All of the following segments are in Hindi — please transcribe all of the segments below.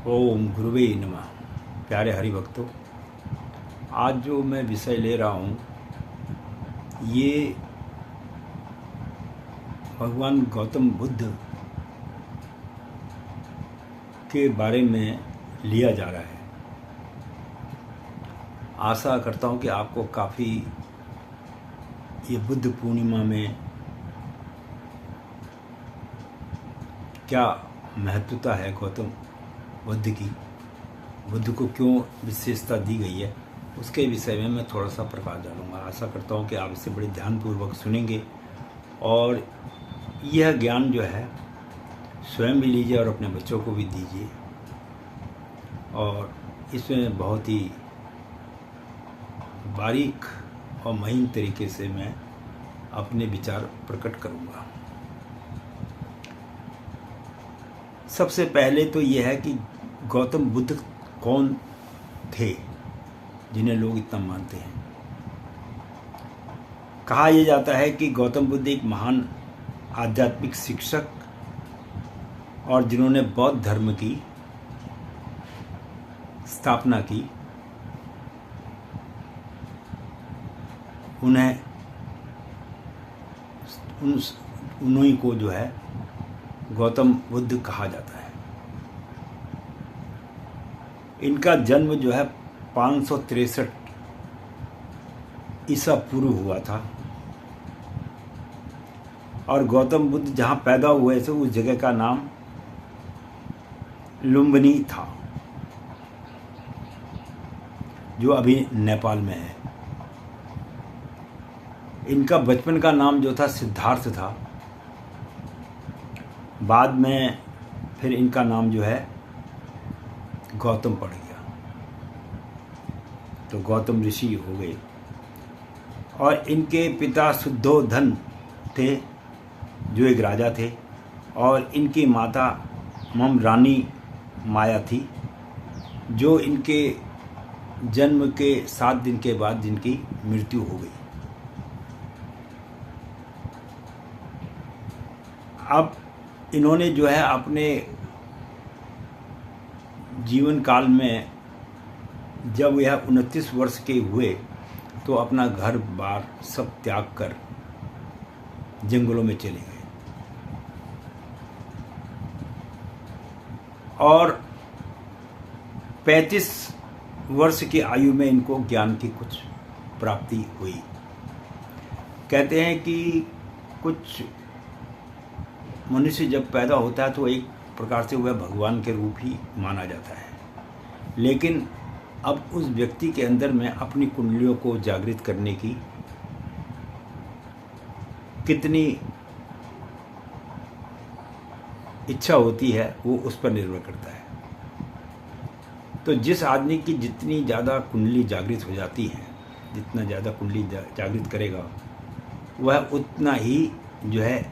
ओम गुरुवे नमः। प्यारे हरि भक्तों, आज जो मैं विषय ले रहा हूँ ये भगवान गौतम बुद्ध के बारे में लिया जा रहा है। आशा करता हूँ कि आपको काफ़ी ये बुद्ध पूर्णिमा में क्या महत्वता है, गौतम बुद्ध की, बुद्ध को क्यों विशेषता दी गई है, उसके विषय में मैं थोड़ा सा प्रकाश डालूंगा। आशा करता हूँ कि आप इसे बड़े ध्यानपूर्वक सुनेंगे और यह ज्ञान जो है स्वयं भी लीजिए और अपने बच्चों को भी दीजिए। और इसमें बहुत ही बारीक और महीन तरीके से मैं अपने विचार प्रकट करूंगा। सबसे पहले तो यह है कि गौतम बुद्ध कौन थे जिन्हें लोग इतना मानते हैं। कहा यह जाता है कि गौतम बुद्ध एक महान आध्यात्मिक शिक्षक और जिन्होंने बौद्ध धर्म की स्थापना की, उन्हीं को जो है गौतम बुद्ध कहा जाता है। इनका जन्म जो है 563 ईसा पूर्व हुआ था और गौतम बुद्ध जहाँ पैदा हुए थे उस जगह का नाम लुम्बिनी था, जो अभी नेपाल में है। इनका बचपन का नाम जो था सिद्धार्थ था। बाद में फिर इनका नाम जो है गौतम पड़ गया, तो गौतम ऋषि हो गए। और इनके पिता शुद्धोधन थे, जो एक राजा थे, और इनकी माता रानी माया थी, जो इनके जन्म के 7 दिन के बाद जिनकी मृत्यु हो गई। अब इन्होंने जो है अपने जीवन काल में जब यह 29 वर्ष के हुए तो अपना घर बार सब त्याग कर जंगलों में चले गए और 35 वर्ष की आयु में इनको ज्ञान की कुछ प्राप्ति हुई। कहते हैं कि कुछ मनुष्य जब पैदा होता है तो एक प्रकार से वह भगवान के रूप ही माना जाता है, लेकिन अब उस व्यक्ति के अंदर में अपनी कुंडलियों को जागृत करने की कितनी इच्छा होती है वो उस पर निर्भर करता है। तो जिस आदमी की जितनी ज़्यादा कुंडली जागृत हो जाती है, जितना ज़्यादा कुंडली जागृत करेगा, वह उतना ही जो है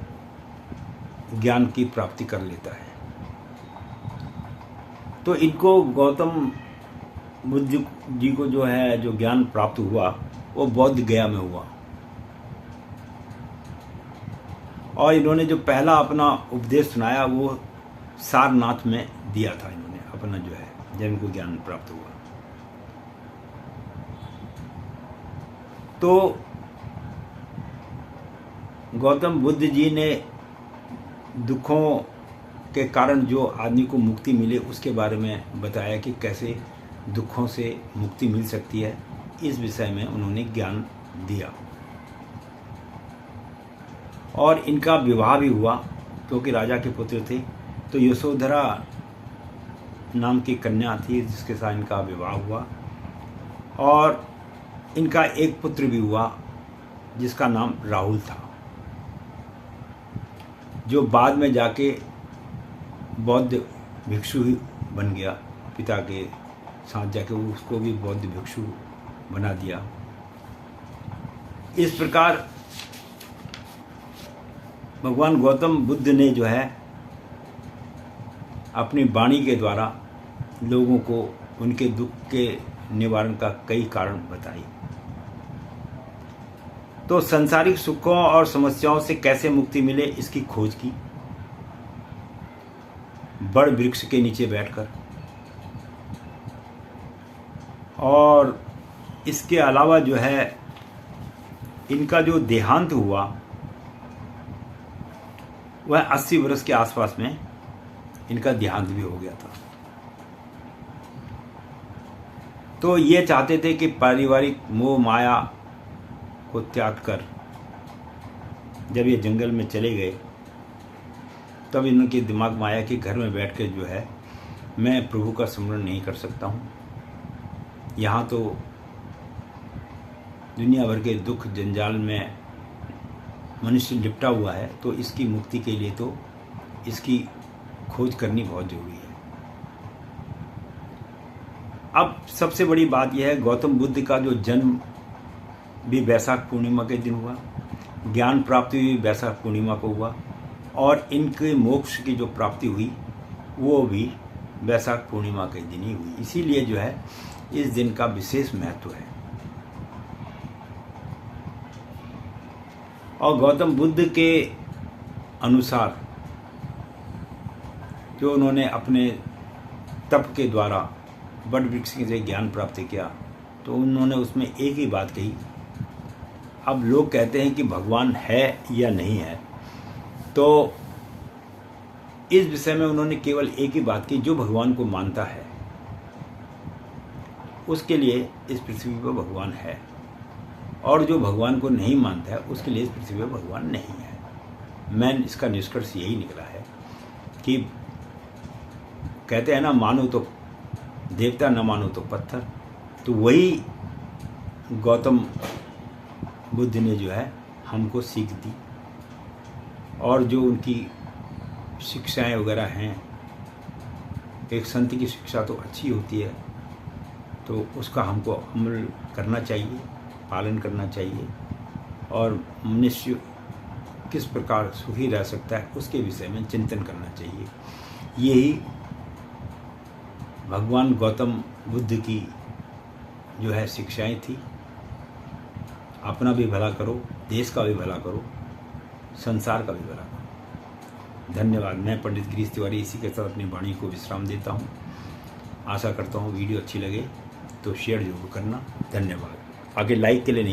ज्ञान की प्राप्ति कर लेता है। तो इनको गौतम बुद्ध जी को जो है जो ज्ञान प्राप्त हुआ वो बौद्ध गया में हुआ। और इन्होंने जो पहला अपना उपदेश सुनाया वो सारनाथ में दिया था। इन्होंने अपना जो है जब इनको ज्ञान प्राप्त हुआ तो गौतम बुद्ध जी ने दुखों के कारण जो आदमी को मुक्ति मिले उसके बारे में बताया कि कैसे दुखों से मुक्ति मिल सकती है। इस विषय में उन्होंने ज्ञान दिया और इनका विवाह भी हुआ, क्योंकि राजा के पुत्र थे। तो यशोधरा नाम की कन्या थी जिसके साथ इनका विवाह हुआ और इनका एक पुत्र भी हुआ जिसका नाम राहुल था, जो बाद में जाके बौद्ध भिक्षु ही बन गया। पिता के साथ जाके उसको भी बौद्ध भिक्षु बना दिया। इस प्रकार भगवान गौतम बुद्ध ने जो है अपनी वाणी के द्वारा लोगों को उनके दुख के निवारण का कई कारण बताई। तो सांसारिक सुखों और समस्याओं से कैसे मुक्ति मिले इसकी खोज की। बड़ वृक्ष के नीचे बैठकर और इसके अलावा जो है इनका जो देहांत हुआ वह 80 वर्ष के आसपास में इनका देहांत भी हो गया था। तो ये चाहते थे कि पारिवारिक मोह माया को त्याग कर जब ये जंगल में चले गए तब इनके दिमाग में आया कि घर में बैठ कर जो है मैं प्रभु का स्मरण नहीं कर सकता हूँ। यहाँ तो दुनिया भर के दुख जंजाल में मनुष्य लिपटा हुआ है, तो इसकी मुक्ति के लिए तो इसकी खोज करनी बहुत जरूरी है। अब सबसे बड़ी बात यह है, गौतम बुद्ध का जो जन्म भी वैशाख पूर्णिमा के दिन हुआ, ज्ञान प्राप्ति भी वैशाख पूर्णिमा को हुआ, और इनके मोक्ष की जो प्राप्ति हुई वो भी वैशाख पूर्णिमा के दिन ही हुई। इसीलिए जो है इस दिन का विशेष महत्व है। और गौतम बुद्ध के अनुसार जो उन्होंने अपने तप के द्वारा बड़ वृक्ष से ज्ञान प्राप्त किया, तो उन्होंने उसमें एक ही बात कही। अब लोग कहते हैं कि भगवान है या नहीं है, तो इस विषय में उन्होंने केवल एक ही बात की, जो भगवान को मानता है उसके लिए इस पृथ्वी पर भगवान है, और जो भगवान को नहीं मानता है उसके लिए इस पृथ्वी पर भगवान नहीं है। मैं इसका निष्कर्ष यही निकला है कि कहते हैं ना, मानो तो देवता न मानो तो पत्थर, तो वही गौतम बुद्ध ने जो है हमको सीख दी। और जो उनकी शिक्षाएं वगैरह हैं, एक संत की शिक्षा तो अच्छी होती है, तो उसका हमको अमल करना चाहिए, पालन करना चाहिए, और मनुष्य किस प्रकार सुखी रह सकता है उसके विषय में चिंतन करना चाहिए। यही भगवान गौतम बुद्ध की जो है शिक्षाएं थी। अपना भी भला करो, देश का भी भला करो, संसार का भी भला करो। धन्यवाद। मैं पंडित गिरीश तिवारी इसी के साथ अपनी वाणी को विश्राम देता हूँ। आशा करता हूँ वीडियो अच्छी लगे तो शेयर जरूर करना। धन्यवाद। आगे लाइक के लिए नहीं